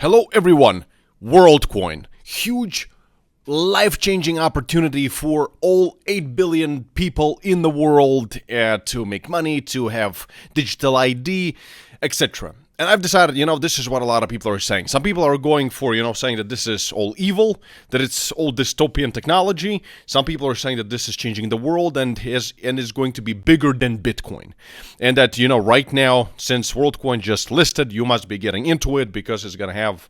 Hello everyone, WorldCoin, huge life-changing opportunity for all 8 billion people in the world to make money, to have digital ID, etc. And I've decided, this is what a lot of people are saying. Some people are going for, saying that this is all evil, that it's all dystopian technology. Some people are saying that this is changing the world and is going to be bigger than Bitcoin. And that, right now, since WorldCoin just listed, you must be getting into it because it's going to have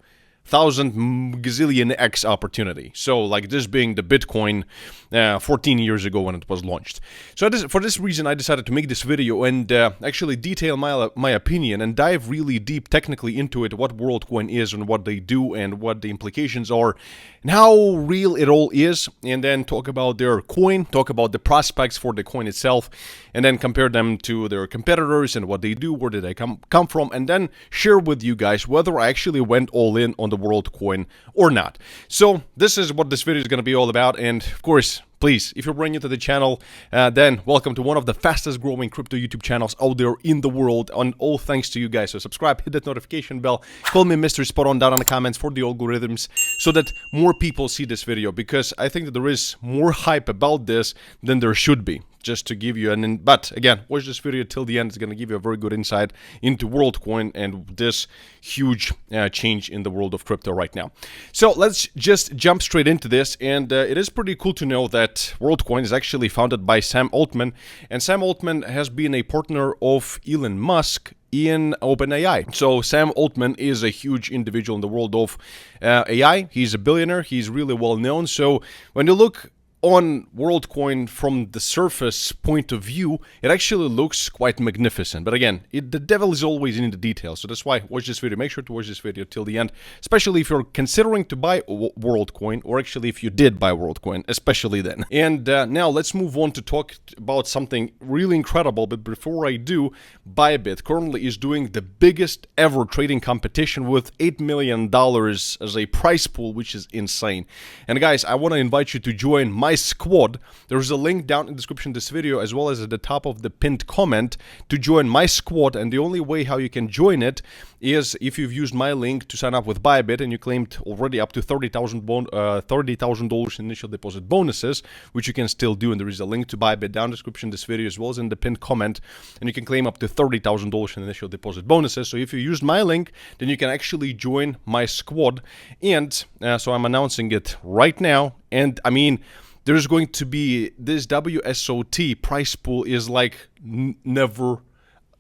1,000 gazillion X opportunity. So like this being the Bitcoin 14 years ago when it was launched. So for this reason I decided to make this video and actually detail my opinion and dive really deep technically into it, what WorldCoin is and what they do and what the implications are and how real it all is, and then talk about their coin, talk about the prospects for the coin itself, and then compare them to their competitors and what they do, where did they come from, and then share with you guys whether I actually went all in on the WorldCoin or not. So this is what this video is going to be all about, and of course, please, if you're brand new to the channel, then welcome to one of the fastest growing crypto YouTube channels out there in the world, and all thanks to you guys. So subscribe, hit that notification bell, call me Mr. Spot On down in the comments for the algorithms so that more people see this video, because I think that there is more hype about this than there should be. Just to give you but again, watch this video till the end. It's going to give you a very good insight into WorldCoin and this huge change in the world of crypto right now. So let's just jump straight into this, and it is pretty cool to know that WorldCoin is actually founded by Sam Altman, and Sam Altman has been a partner of Elon Musk in OpenAI. So Sam Altman is a huge individual in the world of AI. He's a billionaire. He's really well known. So when you look on WorldCoin from the surface point of view, it actually looks quite magnificent. But again, the devil is always in the details. So that's why watch this video. Make sure to watch this video till the end, especially if you're considering to buy WorldCoin, or actually if you did buy WorldCoin, especially then. And now let's move on to talk about something really incredible. But before I do, Bybit currently is doing the biggest ever trading competition with $8 million as a prize pool, which is insane. And guys, I want to invite you to join my squad. There's a link down in the description of this video, as well as at the top of the pinned comment, to join my squad. And the only way how you can join it is if you've used my link to sign up with Bybit and you claimed already up to $30,000 initial deposit bonuses, which you can still do. And there is a link to Bybit down in the description of this video, as well as in the pinned comment, and you can claim up to $30,000 in initial deposit bonuses. So if you used my link, then you can actually join my squad. And so I'm announcing it right now. And I mean, there's going to be this WSOT price pool is like never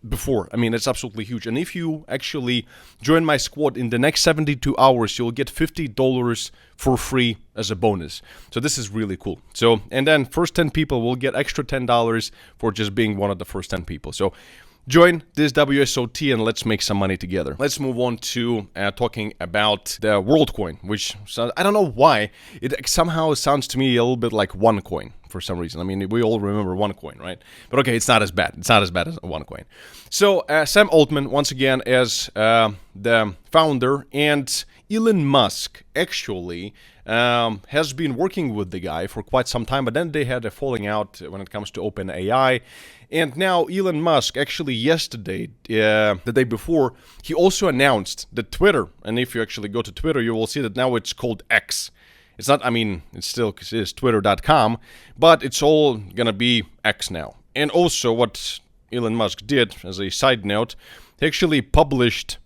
before. I mean, it's absolutely huge. And if you actually join my squad in the next 72 hours, you'll get $50 for free as a bonus. So this is really cool. So, and then first 10 people will get extra $10 for just being one of the first 10 people. So join this WSOT and let's make some money together. Let's move on to talking about the WorldCoin, which I don't know why it somehow sounds to me a little bit like OneCoin for some reason. I mean, we all remember OneCoin, right? But okay, it's not as bad. It's not as bad as OneCoin. So Sam Altman, once again, as the founder, and Elon Musk actually has been working with the guy for quite some time, but then they had a falling out when it comes to OpenAI. And now Elon Musk, actually yesterday, the day before, he also announced that Twitter, and if you actually go to Twitter, you will see that now it's called X. It's not, I mean, it still is twitter.com, but it's all gonna be X now. And also what Elon Musk did, as a side note, he actually published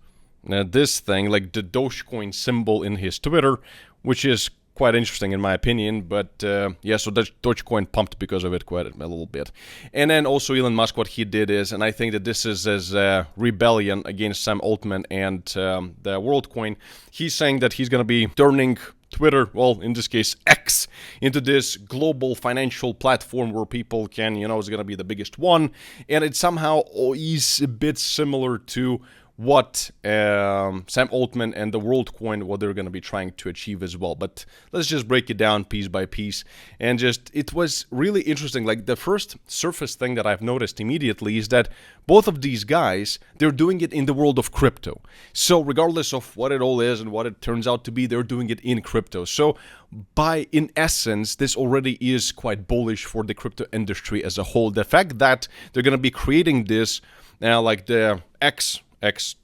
this thing, like the Dogecoin symbol in his Twitter, which is quite interesting in my opinion, but yeah, so Dogecoin pumped because of it quite a little bit. And then also Elon Musk, what he did is, and I think that this is as a rebellion against Sam Altman and the WorldCoin, he's saying that he's going to be turning Twitter, well, in this case, X, into this global financial platform where people can, is going to be the biggest one. And it somehow is a bit similar to what Sam Altman and the WorldCoin, what they're going to be trying to achieve as well. But let's just break it down piece by piece. And it was really interesting. Like the first surface thing that I've noticed immediately is that both of these guys, they're doing it in the world of crypto. So regardless of what it all is and what it turns out to be, they're doing it in crypto. So in essence, this already is quite bullish for the crypto industry as a whole. The fact that they're going to be creating this like the X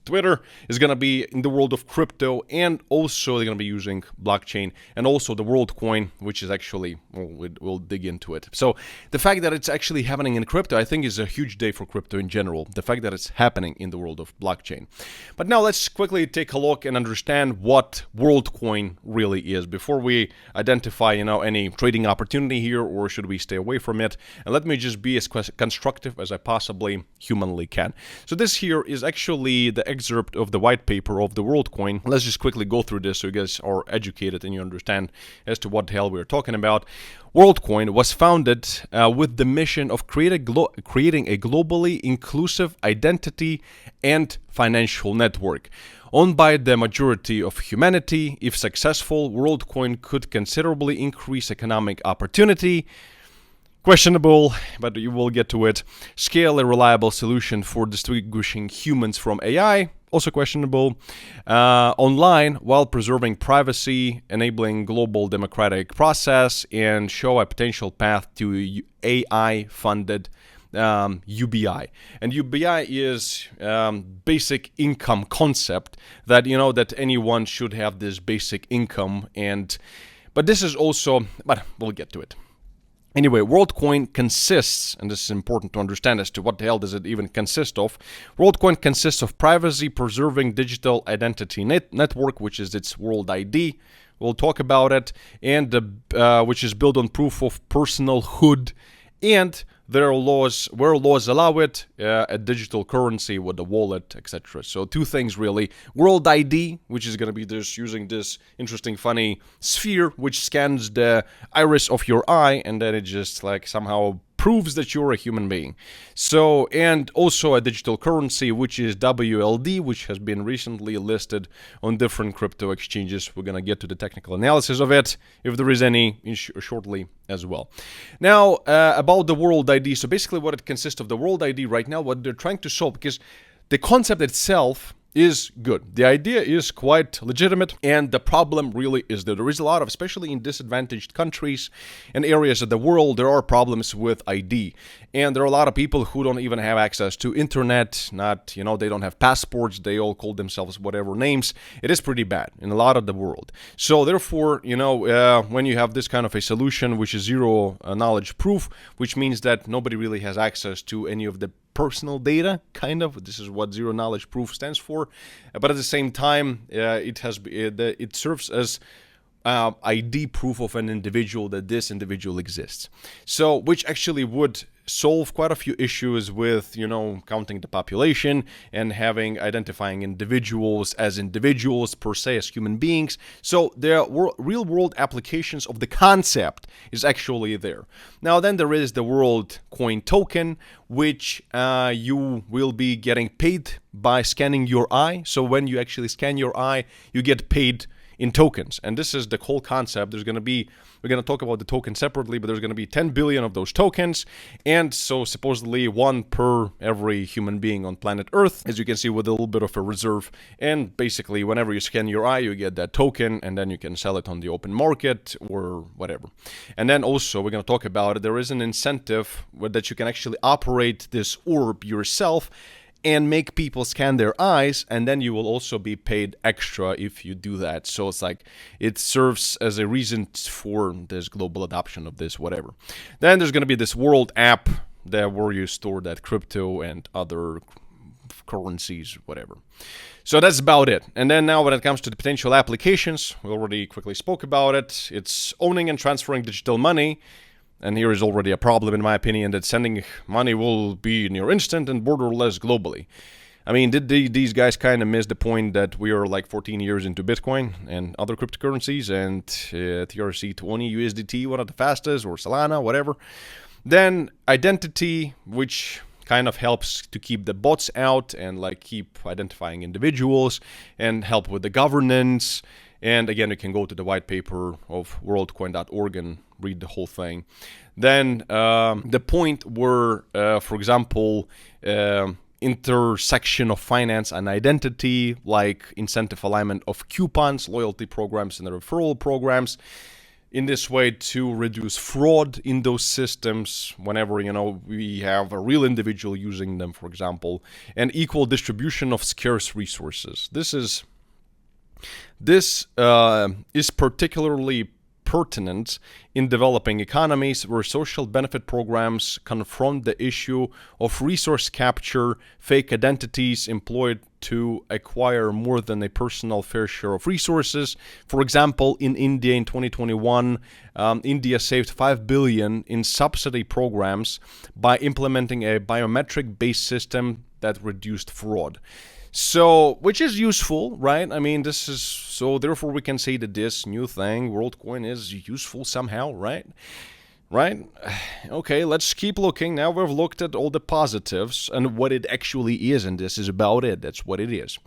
Twitter is going to be in the world of crypto, and also they're going to be using blockchain, and also the WorldCoin, which is actually, we'll dig into it. So the fact that it's actually happening in crypto, I think is a huge day for crypto in general, the fact that it's happening in the world of blockchain. But now let's quickly take a look and understand what WorldCoin really is before we identify, any trading opportunity here, or should we stay away from it. And let me just be as constructive as I possibly humanly can. So this here is actually the excerpt of the white paper of the WorldCoin. Let's just quickly go through this so you guys are educated and you understand as to what the hell we're talking about. WorldCoin was founded with the mission of creating a globally inclusive identity and financial network. Owned by the majority of humanity, if successful, WorldCoin could considerably increase economic opportunity. Questionable, but you will get to it. Scale a reliable solution for distinguishing humans from AI. Also questionable. Online, while preserving privacy, enabling global democratic process, and show a potential path to AI-funded UBI. And UBI is basic income concept that, that anyone should have this basic income. But this is also, but we'll get to it. Anyway, WorldCoin consists, and this is important to understand as to what the hell does it even consist of. WorldCoin consists of privacy-preserving digital identity network, which is its World ID. We'll talk about it, and which is built on proof of personalhood, and there are laws, where laws allow it, a digital currency with a wallet, etc. So two things really. World ID, which is going to be this using this interesting, funny sphere, which scans the iris of your eye, and then it just like somehow proves that you're a human being. So, and also a digital currency, which is WLD, which has been recently listed on different crypto exchanges. We're going to get to the technical analysis of it, if there is any, shortly as well. Now, about the World ID. So basically what it consists of, the World ID right now, what they're trying to solve, because the concept itself is good. The idea is quite legitimate, and the problem really is that there is a lot of, especially in disadvantaged countries and areas of the world, there are problems with ID. And there are a lot of people who don't even have access to internet, they don't have passports, they all call themselves whatever names. It is pretty bad in a lot of the world. So therefore, when you have this kind of a solution, which is zero knowledge proof, which means that nobody really has access to any of the personal data, kind of. This is what zero knowledge proof stands for. But at the same time, it serves as ID proof of an individual, that this individual exists. So, which actually would solve quite a few issues with, counting the population and identifying individuals per se, as human beings. So the real world applications of the concept is actually there. Now then there is the WorldCoin token, which you will be getting paid by scanning your eye. So when you actually scan your eye, you get paid in tokens. And this is the whole concept. We're going to talk about the token separately, but there's going to be 10 billion of those tokens. And so supposedly one per every human being on planet Earth, as you can see, with a little bit of a reserve. And basically whenever you scan your eye, you get that token, and then you can sell it on the open market or whatever. And then also we're going to talk about it. There is an incentive that you can actually operate this orb yourself and make people scan their eyes, and then you will also be paid extra if you do that. So it's like, it serves as a reason for this global adoption of this, whatever. Then there's going to be this world app where you store that crypto and other currencies, whatever. So that's about it. And then now when it comes to the potential applications, we already quickly spoke about it. It's owning and transferring digital money. And here is already a problem, in my opinion, that sending money will be near instant and borderless globally. I mean, did these guys kind of miss the point that we are like 14 years into Bitcoin and other cryptocurrencies, and TRC20 USDT, one of the fastest, or Solana, whatever? Then identity, which kind of helps to keep the bots out and like keep identifying individuals and help with the governance. And again, you can go to the white paper of worldcoin.org and read the whole thing. Then the point where, for example, intersection of finance and identity, like incentive alignment of coupons, loyalty programs, and referral programs. in this way to reduce fraud in those systems whenever, we have a real individual using them, for example, and equal distribution of scarce resources. This is particularly pertinent in developing economies where social benefit programs confront the issue of resource capture, fake identities employed to acquire more than a personal fair share of resources. For example, in India in 2021, India saved $5 billion in subsidy programs by implementing a biometric-based system that reduced fraud. So, which is useful, right? I mean, therefore we can say that this new thing, WorldCoin, is useful somehow, right? Right? Okay, let's keep looking. Now we've looked at all the positives and what it actually is, and this is about it. That's what it is.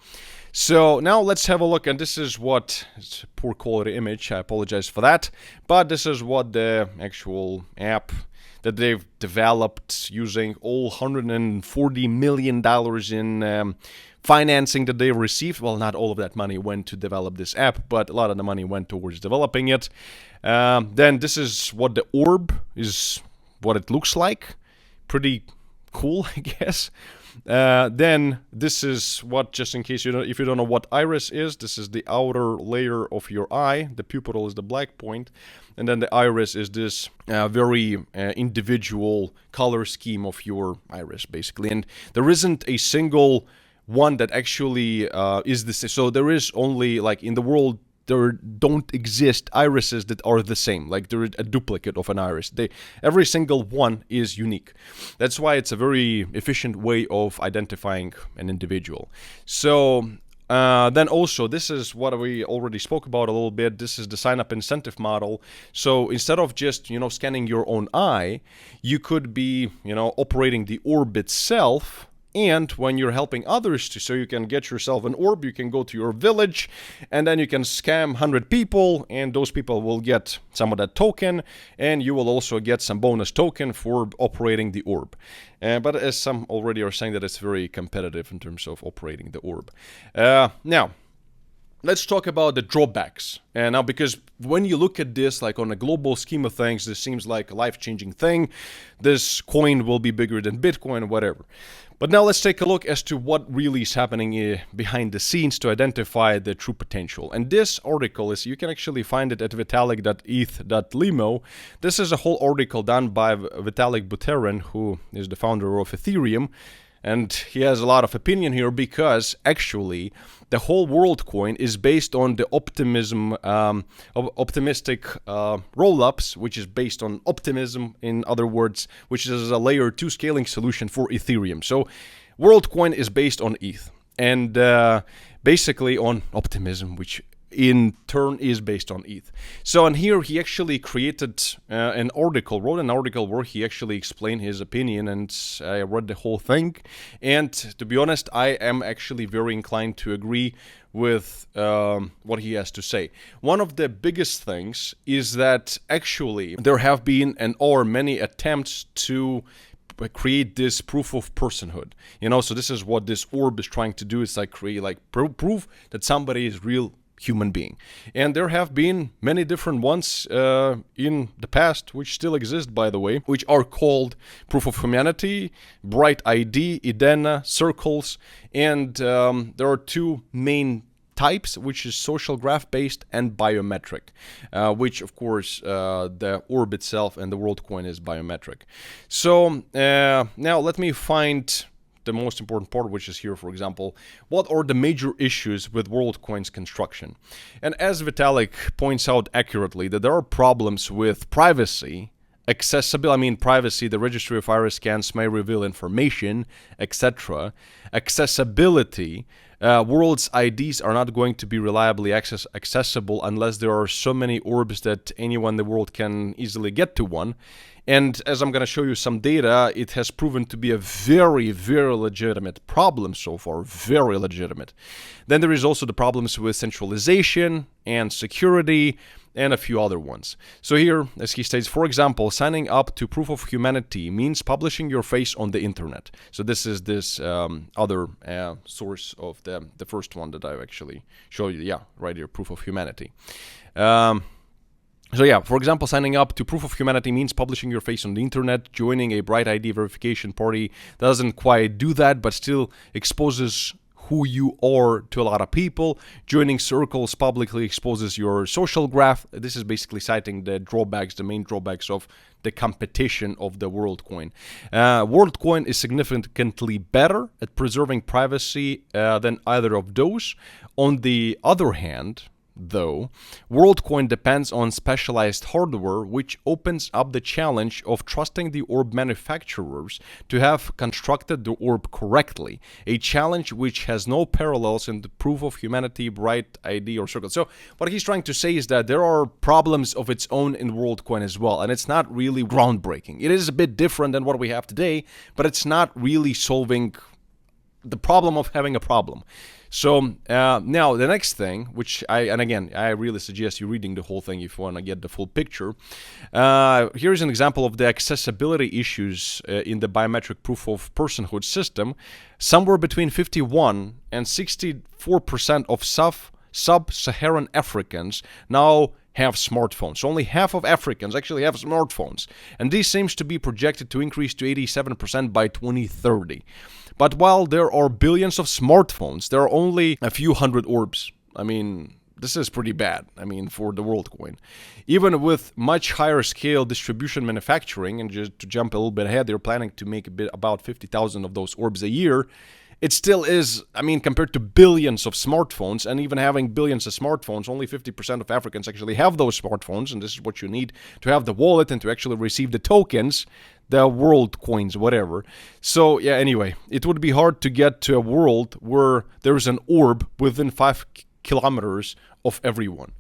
So now let's have a look, and this is what, it's a poor quality image, I apologize for that, but this is what the actual app that they've developed using all $140 million in financing that they received. Well, not all of that money went to develop this app, but a lot of the money went towards developing it. Then this is what the Orb is, what it looks like. Pretty cool, I guess. Then this is what, just in case if you don't know what iris is, this is the outer layer of your eye. The pupil is the black point, and then the iris is this very individual color scheme of your iris, basically. And there isn't a single one that actually is the same. So there is only, like, in the world, there don't exist irises that are the same. Like, there is a duplicate of an iris. Every single one is unique. That's why it's a very efficient way of identifying an individual. So then also, this is what we already spoke about a little bit. This is the sign-up incentive model. So instead of just, scanning your own eye, you could be, operating the orb itself. And when you're helping others so you can get yourself an orb, you can go to your village and then you can scam 100 people, and those people will get some of that token, and you will also get some bonus token for operating the orb. But as some already are saying, that it's very competitive in terms of operating the orb. Now, let's talk about the drawbacks. And now, because when you look at this, like on a global scheme of things, this seems like a life-changing thing. This coin will be bigger than Bitcoin, whatever. But now let's take a look as to what really is happening behind the scenes to identify the true potential. And this article is, you can actually find it at vitalik.eth.limo. This is a whole article done by Vitalik Buterin, who is the founder of Ethereum. And he has a lot of opinion here because actually the whole WorldCoin is based on the optimistic roll-ups, which is based on optimism, in other words, which is a layer 2 scaling solution for Ethereum. So WorldCoin is based on ETH and basically on optimism, which in turn is based on ETH. So, and here he actually created wrote an article where he actually explained his opinion, and I read the whole thing. And to be honest, I am actually very inclined to agree with what he has to say. One of the biggest things is that actually there have been and are many attempts to create this proof of personhood. So this is what this orb is trying to do. It's like create proof that somebody is real human being. And there have been many different ones in the past, which still exist, by the way, which are called proof of humanity, bright ID, Idena, circles, and there are two main types, which is social graph based and biometric, which of course the orb itself and the WorldCoin is biometric. So now let me find the most important part, which is here, for example, what are the major issues with WorldCoin's construction? And as Vitalik points out accurately, that there are problems with privacy, privacy, the registry of iris scans may reveal information, etc. Accessibility, world's IDs are not going to be reliably accessible unless there are so many orbs that anyone in the world can easily get to one. And as I'm going to show you some data, it has proven to be a very, very legitimate problem so far, very legitimate. Then there is also the problems with centralization and security and a few other ones. So here, as he states, for example, signing up to proof of humanity means publishing your face on the internet. So this is this other source of the first one that I actually showed you. Yeah, right here, proof of humanity. So yeah, for example, signing up to Proof of Humanity means publishing your face on the internet. Joining a Bright ID verification party doesn't quite do that, but still exposes who you are to a lot of people. Joining circles publicly exposes your social graph. This is basically citing the drawbacks, the main drawbacks of the competition of the WorldCoin. WorldCoin is significantly better at preserving privacy than either of those. On the other hand, though, WorldCoin depends on specialized hardware, which opens up the challenge of trusting the orb manufacturers to have constructed the orb correctly, a challenge which has no parallels in the Proof of Humanity, Bright ID, or Circle. So what he's trying to say is that there are problems of its own in WorldCoin as well, and it's not really groundbreaking. It is a bit different than what we have today, but it's not really solving the problem of having a problem. So now the next thing, which I really suggest you reading the whole thing if you want to get the full picture. Here's an example of the accessibility issues in the biometric proof of personhood system. Somewhere between 51 and 64% of sub-Saharan Africans now have smartphones. Only half of Africans actually have smartphones. And this seems to be projected to increase to 87% by 2030. But while there are billions of smartphones, there are only a few hundred orbs. I mean, this is pretty bad, for the WorldCoin. Even with much higher scale distribution manufacturing, and just to jump a little bit ahead, they're planning to make about 50,000 of those orbs a year. It still is, compared to billions of smartphones, and even having billions of smartphones, only 50% of Africans actually have those smartphones, and this is what you need to have the wallet and to actually receive the tokens, the world coins, whatever. So yeah, anyway, it would be hard to get to a world where there's an orb within 5 kilometers of everyone.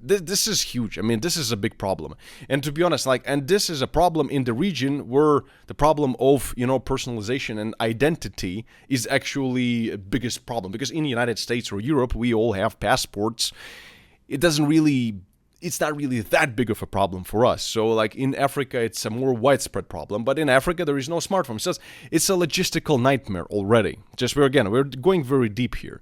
This is huge. This is a big problem. And to be honest, and this is a problem in the region where the problem of, personalization and identity is actually a biggest problem. Because in the United States or Europe, we all have passports. It's not really that big of a problem for us. So in Africa, it's a more widespread problem. But in Africa, there is no smartphone. So it's a logistical nightmare already. We're going very deep here.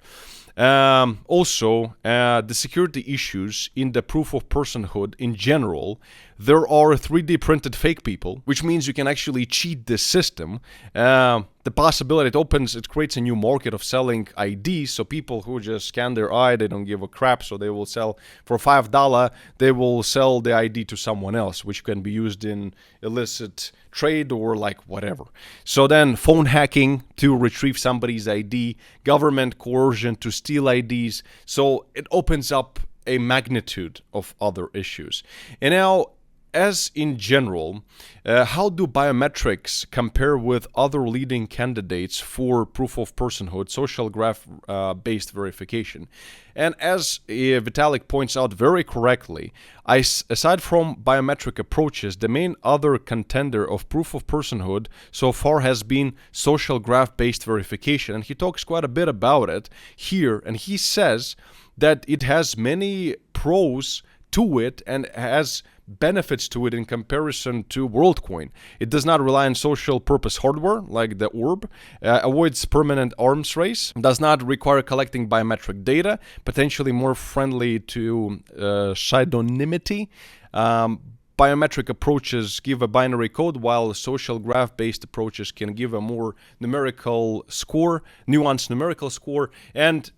Also, the security issues in the proof of personhood in general. There are 3D printed fake people, which means you can actually cheat the system. The possibility it creates a new market of selling IDs. So people who just scan their eye, they don't give a crap, so they will sell for $5. They will sell the ID to someone else, which can be used in illicit trade or whatever. So then phone hacking to retrieve somebody's ID, government coercion to steal IDs. So it opens up a magnitude of other issues. And now, as in general, how do biometrics compare with other leading candidates for proof of personhood, social graph-based verification? And as Vitalik points out very correctly, aside from biometric approaches, the main other contender of proof of personhood so far has been social graph-based verification. And he talks quite a bit about it here, and he says that it has many pros to it and has benefits to it in comparison to WorldCoin. It does not rely on social purpose hardware like the orb, avoids permanent arms race, does not require collecting biometric data, potentially more friendly to pseudonymity. Biometric approaches give a binary code, while social graph-based approaches can give a more nuanced numerical score, and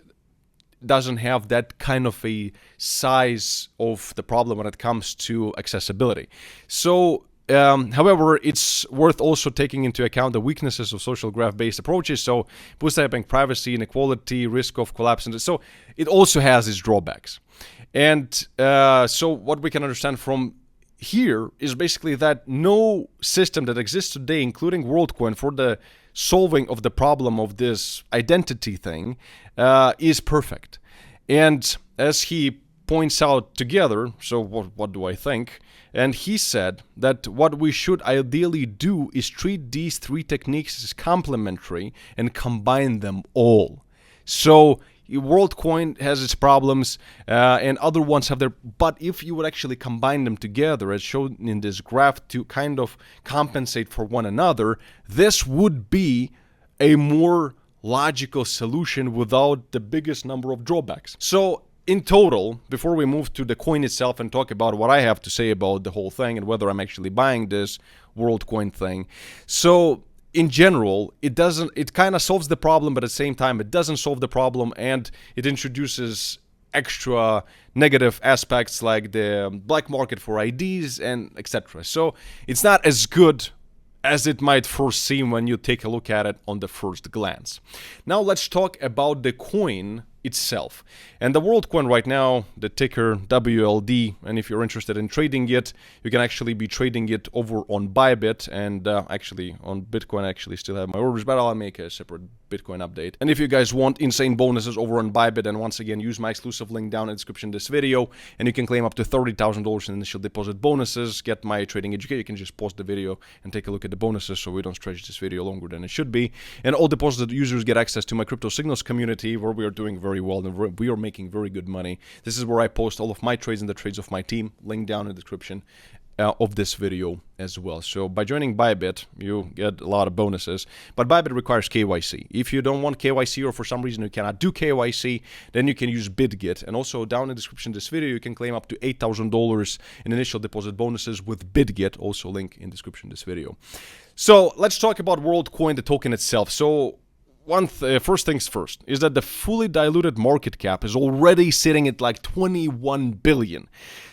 doesn't have that kind of a size of the problem when it comes to accessibility. So, however, it's worth also taking into account the weaknesses of social graph-based approaches. So, bootstrapping, privacy, inequality, risk of collapse, and so it also has its drawbacks. And so, what we can understand from here is basically that no system that exists today, including WorldCoin, for the solving of the problem of this identity thing is perfect. And as he points out together, so what do I think? And he said that what we should ideally do is treat these three techniques as complementary and combine them all. So WorldCoin has its problems and other ones have their, but if you would actually combine them together as shown in this graph to kind of compensate for one another, this would be a more logical solution without the biggest number of drawbacks. So in total, before we move to the coin itself and talk about what I have to say about the whole thing and whether I'm actually buying this WorldCoin thing. So in general, it kind of solves the problem, but at the same time, it doesn't solve the problem, and it introduces extra negative aspects like the black market for IDs and etc. So it's not as good as it might first seem when you take a look at it on the first glance. Now let's talk about the coin itself. And the WorldCoin right now, the ticker WLD, and if you're interested in trading it, you can actually be trading it over on Bybit, and actually on Bitcoin I actually still have my orders, but I'll make a separate Bitcoin update. And if you guys want insane bonuses over on Bybit, then once again use my exclusive link down in the description of this video, and you can claim up to $30,000 in initial deposit bonuses, get my trading education. You can just pause the video and take a look at the bonuses so we don't stretch this video longer than it should be. And all deposited users get access to my crypto signals community, where we are doing very well and we are making very good money. This is where I post all of my trades and the trades of my team. Link down in the description of this video as well. So by joining Bybit, you get a lot of bonuses, but Bybit requires KYC. If you don't want KYC, or for some reason you cannot do KYC, then you can use BitGet. And also down in the description of this video, you can claim up to $8,000 in initial deposit bonuses with BitGet. Also link in the description of this video. So let's talk about WorldCoin, the token itself. So first things first, is that the fully diluted market cap is already sitting at like 21 billion.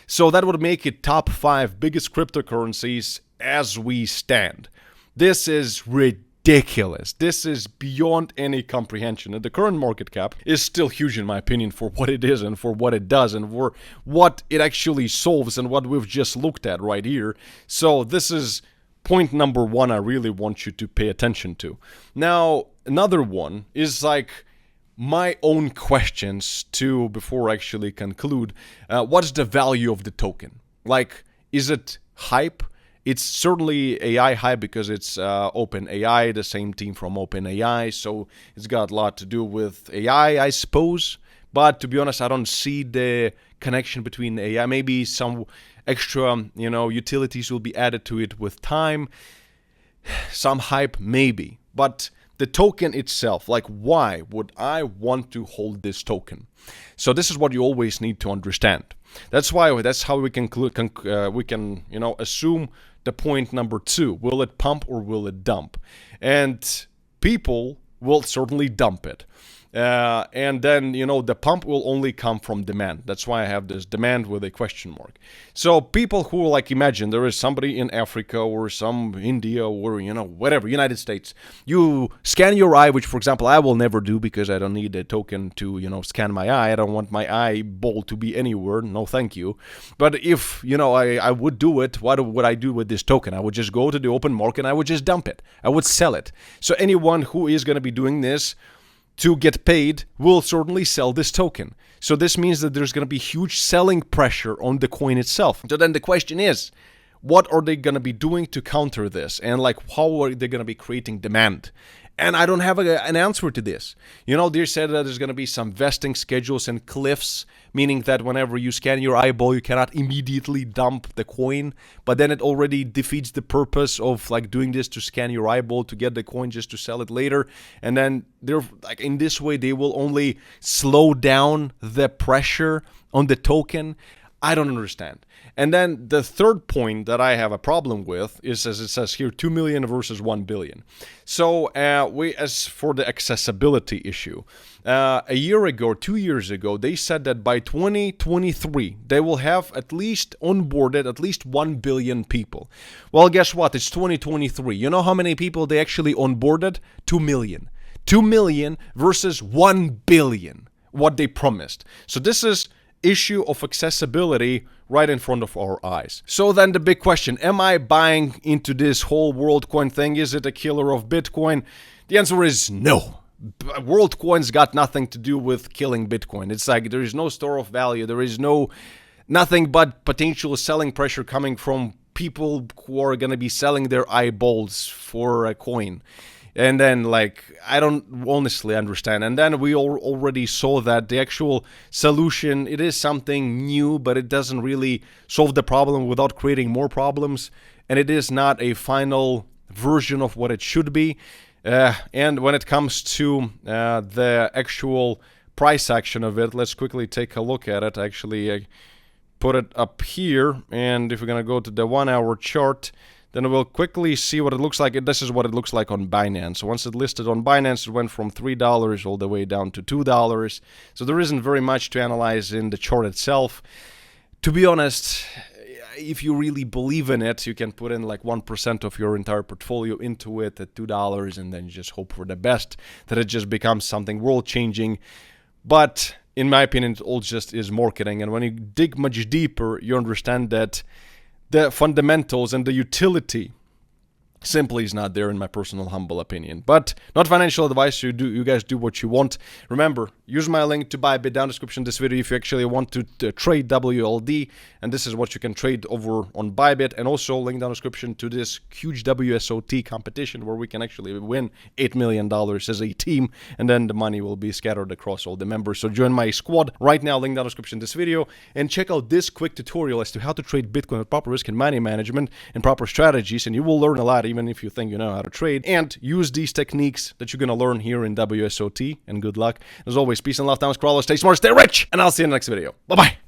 So that would make it top 5 biggest cryptocurrencies as we stand. This is ridiculous. This is beyond any comprehension. And the current market cap is still huge in my opinion for what it is and for what it does and for what it actually solves and what we've just looked at right here. So this is point number one I really want you to pay attention to. Now, another one is like my own questions too before I actually conclude. What's the value of the token? Like, is it hype? It's certainly AI hype because it's OpenAI, the same team from OpenAI, so it's got a lot to do with AI, I suppose. But to be honest, I don't see the connection between AI. Maybe some extra, utilities will be added to it with time. Some hype, maybe. But the token itself, like, why would I want to hold this token? So this is what you always need to understand. That's how we can assume the point number 2. Will it pump or will it dump? And people will certainly dump it. And then, the pump will only come from demand. That's why I have this demand with a question mark. So people who, like, imagine there is somebody in Africa or some India or, whatever, United States. You scan your eye, which, for example, I will never do because I don't need a token to, scan my eye. I don't want my eyeball to be anywhere. No, thank you. But if, I would do it, what would I do with this token? I would just go to the open market and I would just dump it. I would sell it. So anyone who is going to be doing this to get paid will certainly sell this token. So this means that there's going to be huge selling pressure on the coin itself. So then the question is, what are they going to be doing to counter this? And like, how are they going to be creating demand? And I don't have an answer to this. They said that there's going to be some vesting schedules and cliffs, meaning that whenever you scan your eyeball, you cannot immediately dump the coin. But then it already defeats the purpose of like doing this to scan your eyeball to get the coin just to sell it later. And then they're like, in this way, they will only slow down the pressure on the token. I don't understand. And then the third point that I have a problem with is, as it says here, 2 million versus 1 billion. So as for the accessibility issue, a year ago, 2 years ago, they said that by 2023, they will have at least onboarded at least 1 billion people. Well, guess what? It's 2023. You know how many people they actually onboarded? 2 million. 2 million versus 1 billion, what they promised. So this is issue of accessibility right in front of our eyes. So then the big question, am I buying into this whole WorldCoin thing? Is it a killer of Bitcoin? The answer is no. WorldCoin's got nothing to do with killing Bitcoin. It's like there is no store of value. There is nothing but potential selling pressure coming from people who are going to be selling their eyeballs for a coin. And then, like, I don't honestly understand. And then we already saw that the actual solution, it is something new, but it doesn't really solve the problem without creating more problems. And it is not a final version of what it should be. And when it comes to the actual price action of it. Let's quickly take a look at it. Actually, I put it up here, and if we're gonna go to the 1 hour chart, then we'll quickly see what it looks like. This is what it looks like on Binance. So once it listed on Binance, it went from $3 all the way down to $2. So there isn't very much to analyze in the chart itself. To be honest, if you really believe in it, you can put in like 1% of your entire portfolio into it at $2 and then just hope for the best, that it just becomes something world-changing. But in my opinion, it all just is marketing. And when you dig much deeper, you understand that the fundamentals and the utility simply is not there, in my personal humble opinion. But not financial advice. You guys do what you want. Remember, use my link to buy a bit down description of this video if you actually want to trade WLD, and this is what you can trade over on Bybit, and also link down description to this huge WSOT competition where we can actually win $8 million as a team, and then the money will be scattered across all the members. So join my squad right now, link down description of this video, and check out this quick tutorial as to how to trade Bitcoin with proper risk and money management and proper strategies, and you will learn a lot even if you think you know how to trade, and use these techniques that you're going to learn here in WSOT, and good luck. As always, peace and love, Thomas Crawler, stay smart, stay rich, and I'll see you in the next video. Bye-bye.